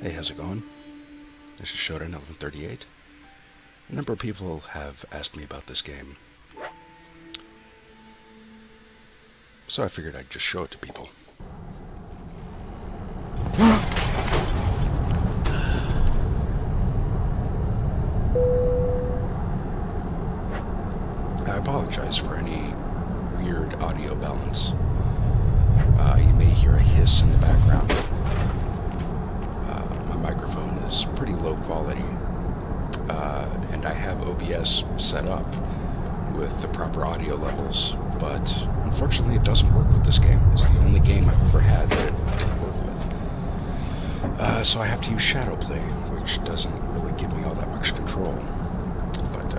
Hey, how's it going? This is Shodan 1138. A number of people have asked me about this game, so I figured I'd just show it to people. I apologize for any weird audio balance. You may hear a hiss in the background. My microphone is pretty low quality, and I have OBS set up with the proper audio levels, but unfortunately it doesn't work with this game. It's the only game I've ever had that it didn't work with. So I have to use Shadowplay, which doesn't really give me all that much control. But,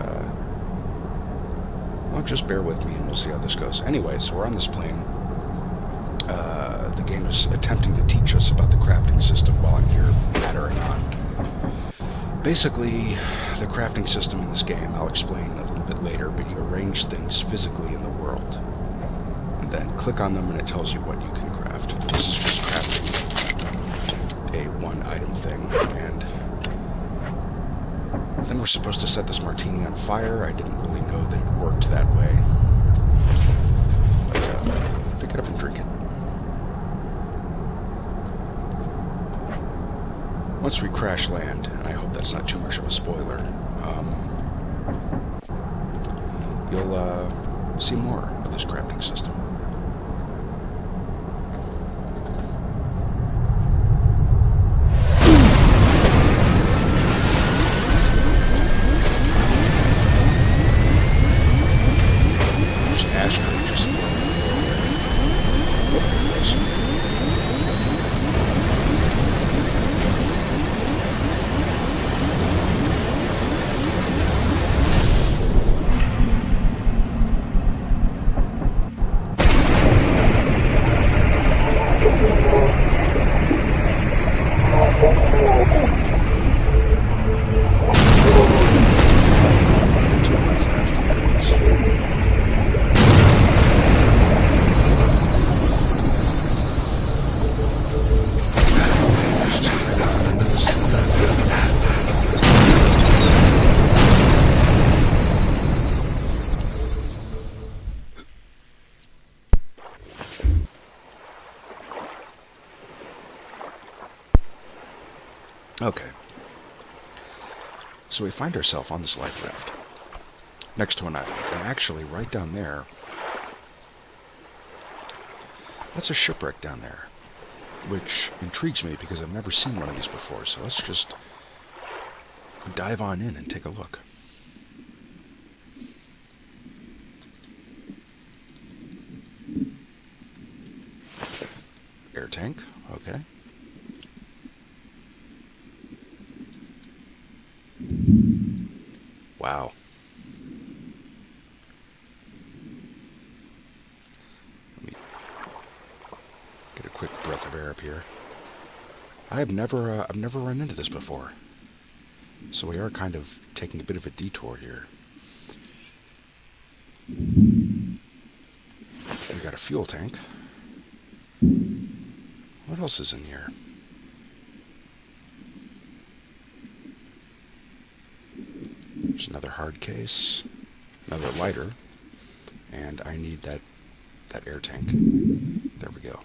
well, just bear with me and we'll see how this goes. Anyway, so we're on this plane. The game is attempting to teach us about the crafting system while I'm here battering on. Basically, the crafting system in this game, I'll explain a little bit later, but you arrange things physically in the world. And then click on them and it tells you what you can craft. This is just crafting a one-item thing. And then we're supposed to set this martini on fire. I didn't really know that it worked that way. But pick it up and drink it. Once we crash land, and I hope that's not too much of a spoiler, you'll see more of this crafting system. There's an asteroid just floating over there. There it is. Okay. So we find ourselves on this life raft, next to an island, and actually right down there, that's a shipwreck down there, which intrigues me because I've never seen one of these before, so let's just dive on in and take a look. Air tank, okay. Wow. Let me get a quick breath of air up here. I've never run into this before. So we are kind of taking a bit of a detour here. We got a fuel tank. What else is in here? There's another hard case, another lighter, and I need that air tank. There we go.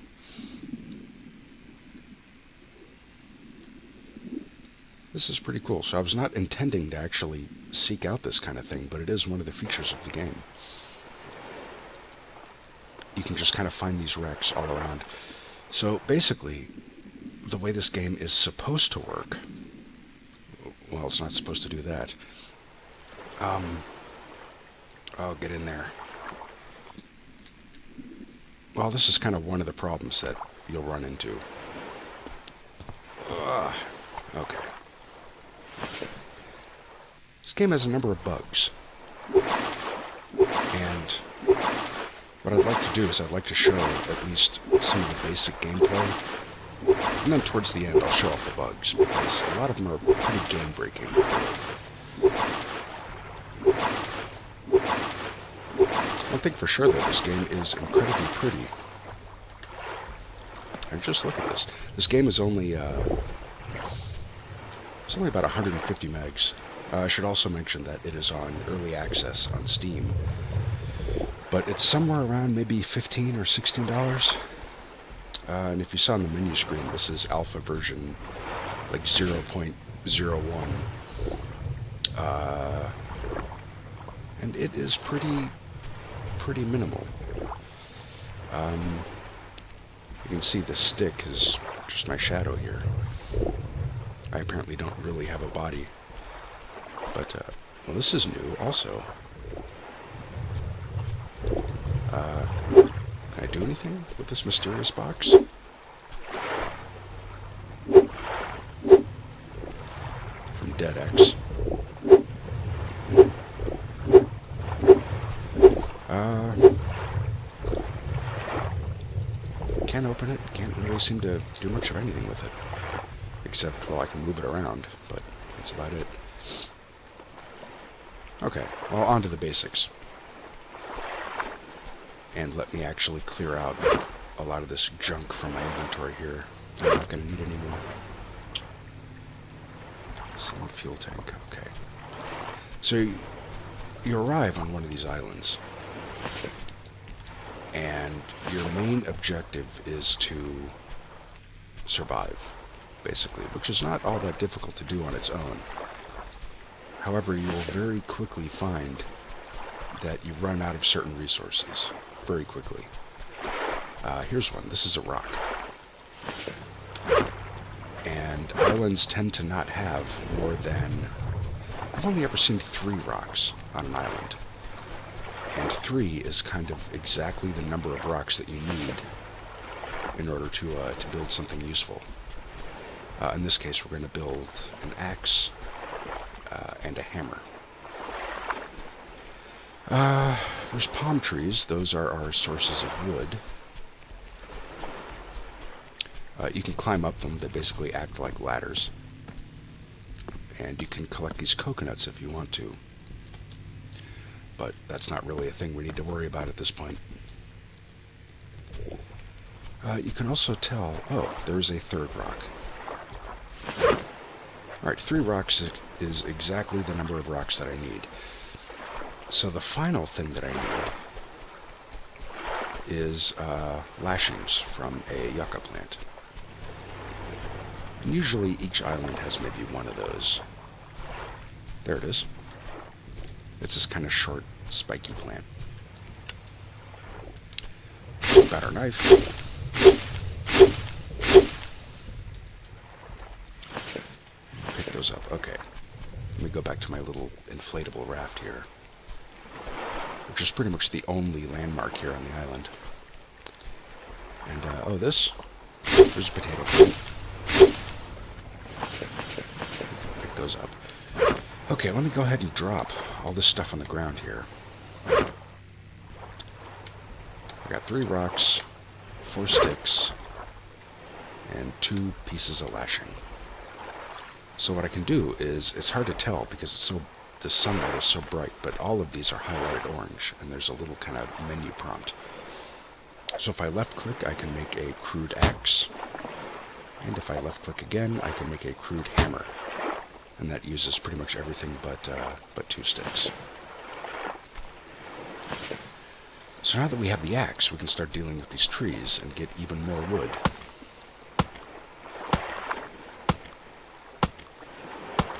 This is pretty cool. So I was not intending to actually seek out this kind of thing, but it is one of the features of the game. You can just kind of find these wrecks all around. So basically, the way this game is supposed to work, well, it's not supposed to do that. Oh, get in there. Well, this is kind of one of the problems that you'll run into. Okay. This game has a number of bugs. And what I'd like to do is I'd like to show at least some of the basic gameplay. And then towards the end I'll show off the bugs, because a lot of them are pretty game-breaking. One thing for sure, though, this game is incredibly pretty. And just look at this. This game is only It's only about 150 megs. I should also mention that it is on early access on Steam, but it's somewhere around maybe $15 or $16. And if you saw on the menu screen, this is alpha version like 0.01. And it is pretty minimal. You can see the stick is just my shadow here. I apparently don't really have a body. But, well, this is new also. Can I do anything with this mysterious box? From DeadX. Can't open it. Can't really seem to do much of anything with it. Except, well, I can move it around, but that's about it. Okay, well, on to the basics. And let me actually clear out a lot of this junk from my inventory here. I'm not going to need anymore. Same fuel tank, okay. So you arrive on one of these islands, and your main objective is to survive, basically, which is not all that difficult to do on its own. However, you will very quickly find that you run out of certain resources very quickly. Here's one. This is a rock. And islands tend to not have more than... I've only ever seen 3 rocks on an island. And 3 is kind of exactly the number of rocks that you need in order to build something useful. In this case, we're going to build an axe and a hammer. There's palm trees. Those are our sources of wood. You can climb up them. They basically act like ladders. And you can collect these coconuts if you want to. But that's not really a thing we need to worry about at this point. You can also tell... Oh, there's a 3rd rock. Alright, 3 rocks is exactly the number of rocks that I need. So the final thing that I need is lashings from a yucca plant. And usually each island has maybe one of those. There it is. It's this kind of short, spiky plant. Got our knife. Pick those up. Okay. Let me go back to my little inflatable raft here, which is pretty much the only landmark here on the island. And, oh, there's a potato plant. Pick those up. Okay, let me go ahead and drop all this stuff on the ground here. I got 3 rocks, 4 sticks, and 2 pieces of lashing. So what I can do is, it's hard to tell because the sunlight is so bright, but all of these are highlighted orange, and there's a little kind of menu prompt. So if I left click, I can make a crude axe, and if I left click again, I can make a crude hammer. And that uses pretty much everything but 2 sticks. So now that we have the axe, we can start dealing with these trees and get even more wood.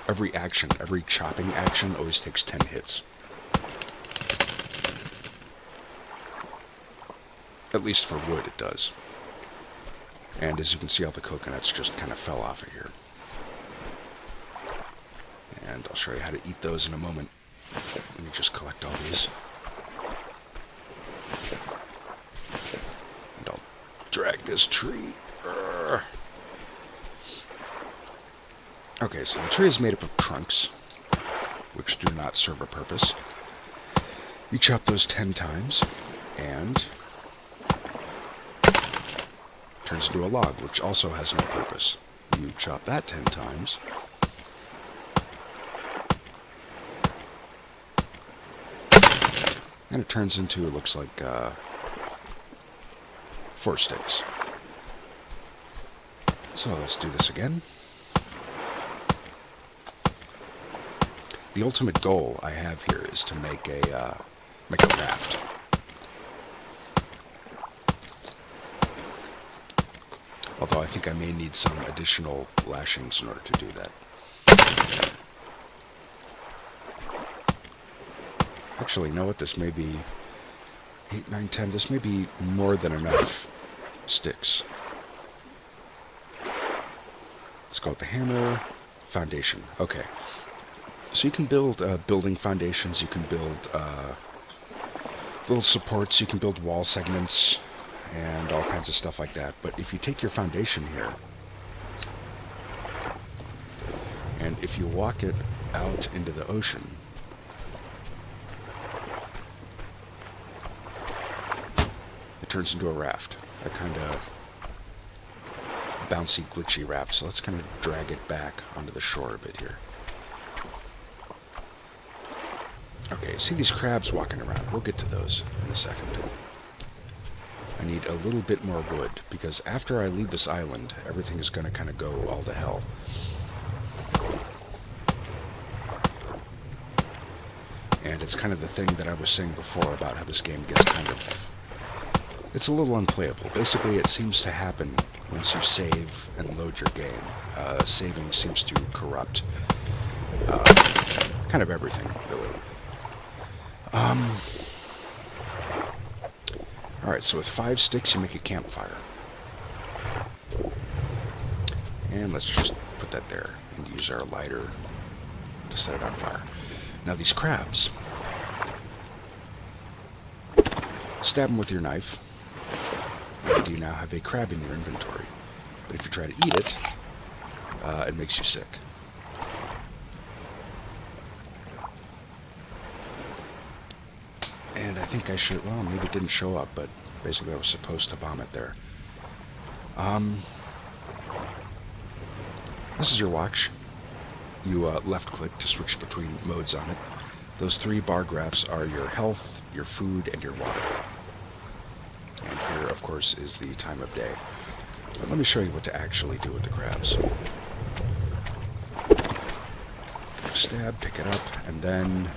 Every chopping action always takes 10 hits. At least for wood it does. And as you can see, all the coconuts just kind of fell off of here. And I'll show you how to eat those in a moment. Let me just collect all these. And I'll drag this tree. Urgh. Okay, so the tree is made up of trunks, which do not serve a purpose. You chop those 10 times, and turns into a log, which also has no purpose. You chop that 10 times, and it turns into, it looks like, 4 sticks. So let's do this again. The ultimate goal I have here is to make a raft. Although I think I may need some additional lashings in order to do that. Actually, you know what? This may be 8, 9, 10. This may be more than enough sticks. Let's go with the hammer. Foundation. Okay. So you can build building foundations. You can build little supports. You can build wall segments and all kinds of stuff like that. But if you take your foundation here and if you walk it out into the ocean, it turns into a raft. A kind of bouncy, glitchy raft. So let's kind of drag it back onto the shore a bit here. Okay, see these crabs walking around? We'll get to those in a second. I need a little bit more wood, because after I leave this island, everything is going to kind of go all to hell. And it's kind of the thing that I was saying before about how this game gets kind of... It's a little unplayable. Basically, it seems to happen once you save and load your game. Saving seems to corrupt kind of everything, really. Alright, so with 5 sticks you make a campfire. And let's just put that there and use our lighter to set it on fire. Now these crabs, stab them with your knife, and you now have a crab in your inventory. But if you try to eat it, it makes you sick. And I think I should, well, maybe it didn't show up, but basically I was supposed to vomit there. This is your watch. You left click to switch between modes on it. Those 3 bar graphs are your health, your food, and your water. And here, of course, is the time of day. But let me show you what to actually do with the crabs. Stab, pick it up, and then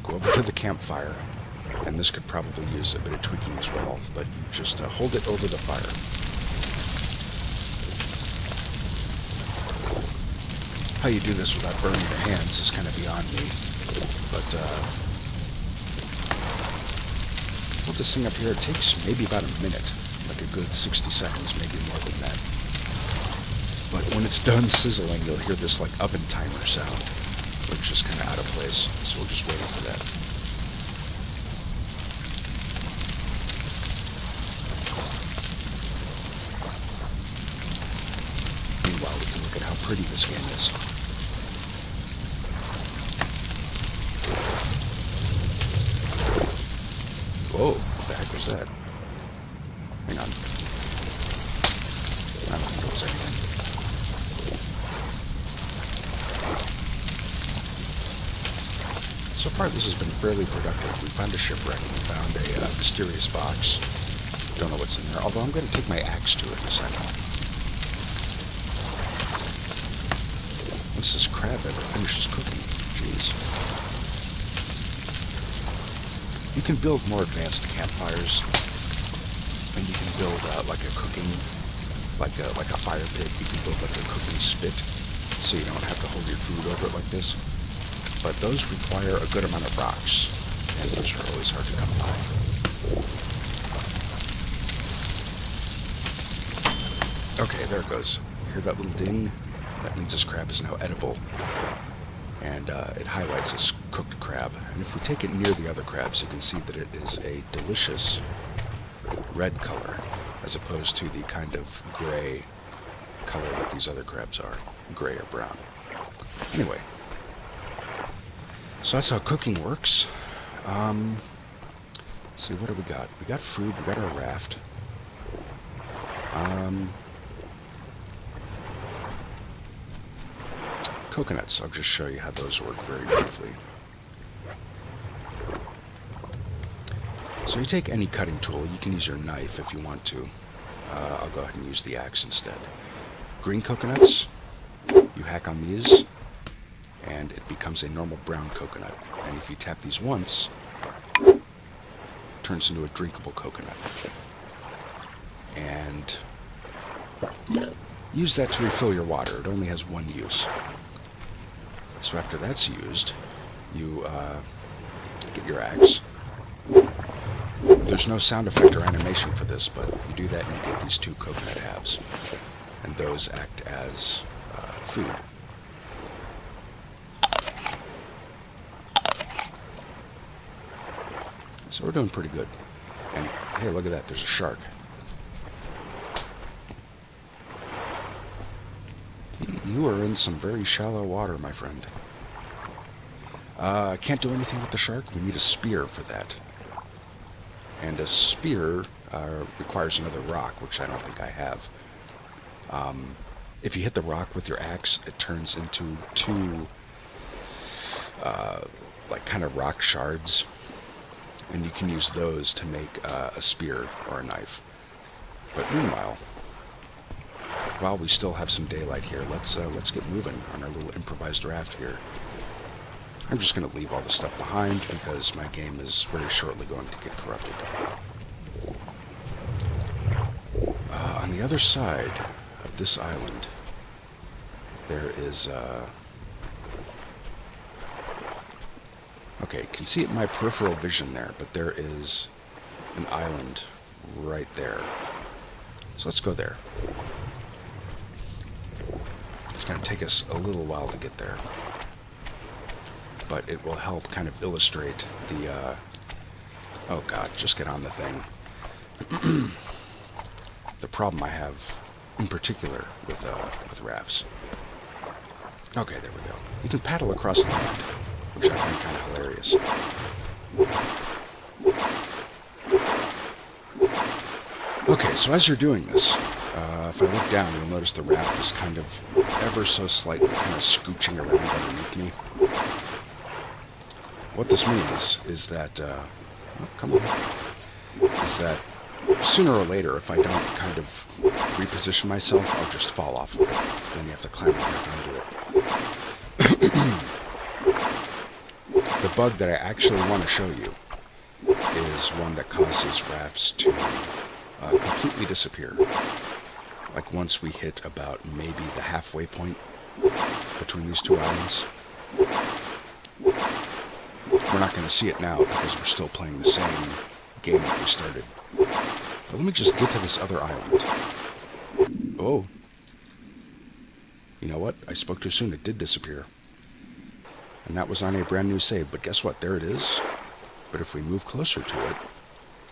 go over to the campfire. And this could probably use a bit of tweaking as well, but you just hold it over the fire. How you do this without burning your hands is kind of beyond me, but hold this thing up here. It takes maybe about a minute, like a good 60 seconds, maybe more than that. But when it's done sizzling, you'll hear this like oven timer sound, which is kind of out of place, so we're just waiting for that. Meanwhile, we can look at how pretty this game is. Whoa, what the heck was that? Hang on. I don't think it was anything. So far this has been fairly productive. We found a shipwreck, we found a mysterious box. Don't know what's in there, although I'm going to take my axe to it in a second. Once this crab ever finishes cooking, jeez. You can build more advanced campfires, and you can build like a cooking, like a fire pit. You can build like a cooking spit, so you don't have to hold your food over it like this. But those require a good amount of rocks, and those are always hard to come by. Okay, there it goes. Hear that little ding? That means this crab is now edible. And it highlights this cooked crab. And if we take it near the other crabs, you can see that it is a delicious red color, as opposed to the kind of gray color that these other crabs are, gray or brown. Anyway, so that's how cooking works. Let's see, what do we got? We got food, we got our raft. Coconuts, I'll just show you how those work very briefly. So you take any cutting tool, you can use your knife if you want to. I'll go ahead and use the axe instead. Green coconuts, you hack on these, and it becomes a normal brown coconut. And if you tap these once, turns into a drinkable coconut. And use that to refill your water. It only has one use. So after that's used, you get your axe. There's no sound effect or animation for this, but you do that and you get these 2 coconut halves. And those act as food. So we're doing pretty good. And hey, look at that, there's a shark. You are in some very shallow water, my friend. Can't do anything with the shark. We need a spear for that. And a spear requires another rock, which I don't think I have. If you hit the rock with your axe, it turns into 2 like kind of rock shards. And you can use those to make a spear or a knife. But meanwhile, while we still have some daylight here, let's get moving on our little improvised raft here. I'm just going to leave all the stuff behind because my game is very shortly going to get corrupted. On the other side of this island, there is okay, you can see it in my peripheral vision there, but there is an island right there. So let's go there. It's going to take us a little while to get there, but it will help kind of illustrate the, oh god, just get on the thing. The problem I have in particular with rafts. Okay, there we go. You can paddle across the land, which I find kind of hilarious. Okay, so as you're doing this, if I look down, you'll notice the raft is kind of ever so slightly kind of scooching around underneath me. What this means is that, oh, come on, is that sooner or later, if I don't kind of reposition myself, I'll just fall off of it. Then you have to climb back onto it. The bug that I actually want to show you is one that causes rafts to completely disappear. Like once we hit about maybe the halfway point between these 2 islands. We're not going to see it now because we're still playing the same game that we started. But let me just get to this other island. Oh. You know what? I spoke too soon. It did disappear. And that was on a brand new save. But guess what? There it is. But if we move closer to it,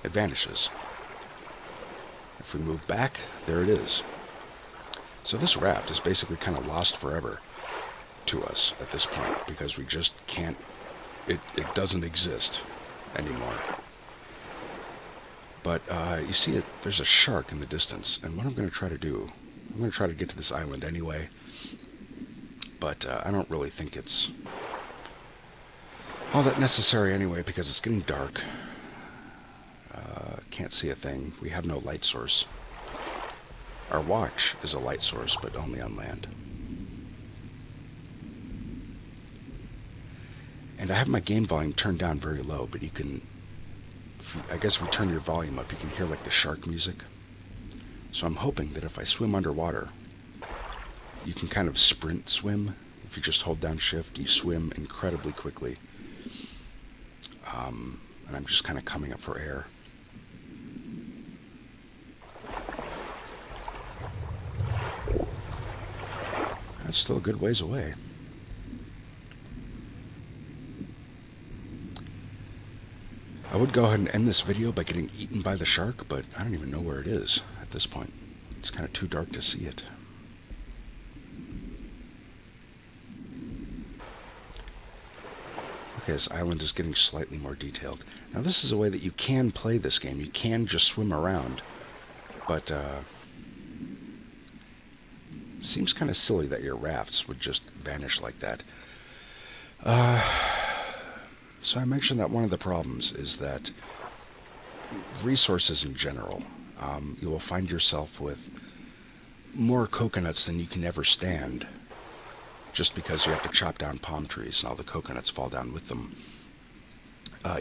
it vanishes. If we move back, there it is. So this raft is basically kind of lost forever to us at this point because we just can't, it doesn't exist anymore. But you see it, there's a shark in the distance, and what I'm going to try to do, I'm going to try to get to this island anyway, but I don't really think it's all that necessary anyway because it's getting dark. Can't see a thing. We have no light source. Our watch is a light source, but only on land. And I have my game volume turned down very low, but you can, I guess if you turn your volume up, you can hear like the shark music. So I'm hoping that if I swim underwater, you can kind of sprint swim. If you just hold down shift, you swim incredibly quickly. And I'm just kind of coming up for air. That's still a good ways away. I would go ahead and end this video by getting eaten by the shark, but I don't even know where it is at this point. It's kind of too dark to see it. Okay, this island is getting slightly more detailed. Now this is a way that you can play this game. You can just swim around, but seems kind of silly that your rafts would just vanish like that. So I mentioned that one of the problems is that resources in general, you will find yourself with more coconuts than you can ever stand just because you have to chop down palm trees and all the coconuts fall down with them.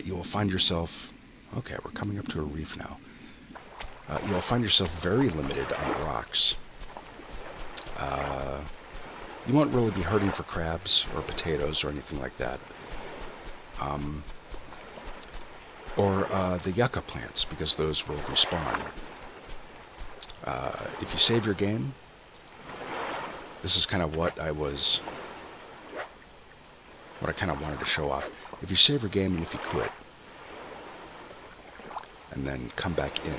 You will find yourself... Okay, we're coming up to a reef now. You'll find yourself very limited on rocks. You won't really be hurting for crabs or potatoes or anything like that. Or the yucca plants, because those will respawn. If you save your game, this is kind of what I kind of wanted to show off. If you save your game and if you quit, and then come back in,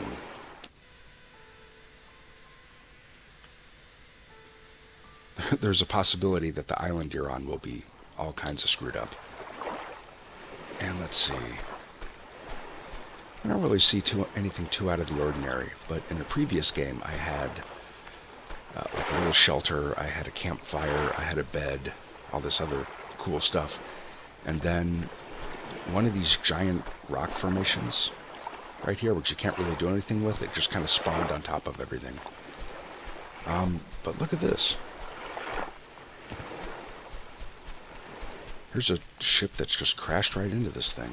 there's a possibility that the island you're on will be all kinds of screwed up. And let's see. I don't really see anything too out of the ordinary, but in the previous game I had like a little shelter, I had a campfire, I had a bed, all this other cool stuff. And then one of these giant rock formations right here, which you can't really do anything with, it just kind of spawned on top of everything. But look at this. Here's a ship that's just crashed right into this thing.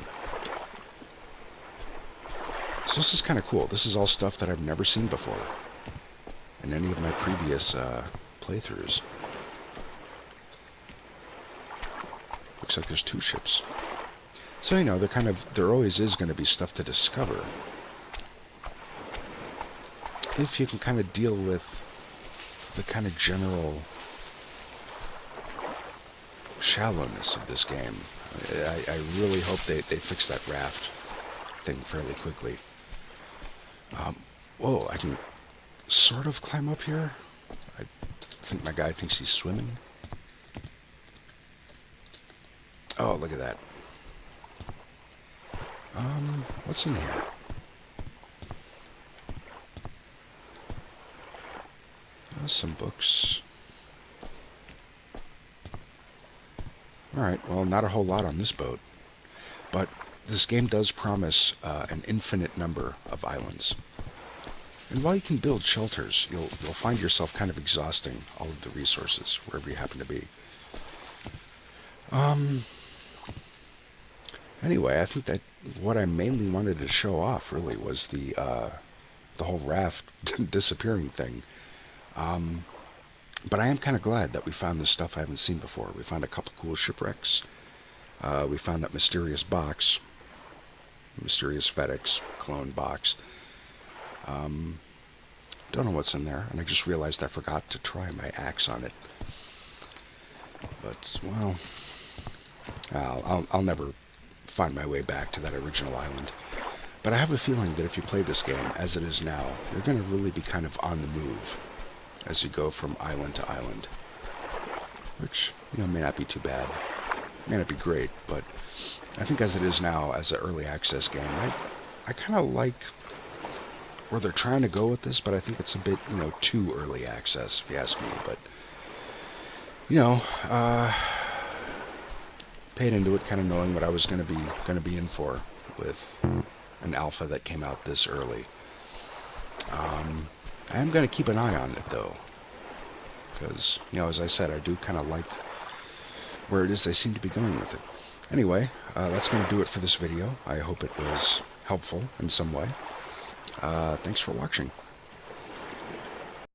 So this is kind of cool. This is all stuff that I've never seen before in any of my previous playthroughs. Looks like there's 2 ships. So, you know, there always is going to be stuff to discover. If you can kind of deal with the kind of general shallowness of this game. I really hope they fix that raft thing fairly quickly. Whoa, I can sort of climb up here. I think my guy thinks he's swimming. Oh, look at that. What's in here? Some books. Alright, well, not a whole lot on this boat. But this game does promise an infinite number of islands. And while you can build shelters, you'll find yourself kind of exhausting all of the resources, wherever you happen to be. Anyway, I think that what I mainly wanted to show off, really, was the whole raft disappearing thing. But I am kind of glad that we found this stuff I haven't seen before. We found a couple cool shipwrecks. We found that mysterious box. Mysterious FedEx clone box. Don't know what's in there, and I just realized I forgot to try my axe on it. But, well, I'll never find my way back to that original island. But I have a feeling that if you play this game as it is now, you're going to really be kind of on the move as you go from island to island. Which, you know, may not be too bad. May not be great, but I think as it is now, as an early access game, I kind of like where they're trying to go with this, but I think it's a bit, you know, too early access, if you ask me. But, you know, paid into it, kind of knowing what I was going to be in for with an alpha that came out this early. I am going to keep an eye on it, though, because, you know, as I said, I do kind of like where it is they seem to be going with it. Anyway, that's going to do it for this video. I hope it was helpful in some way. Thanks for watching.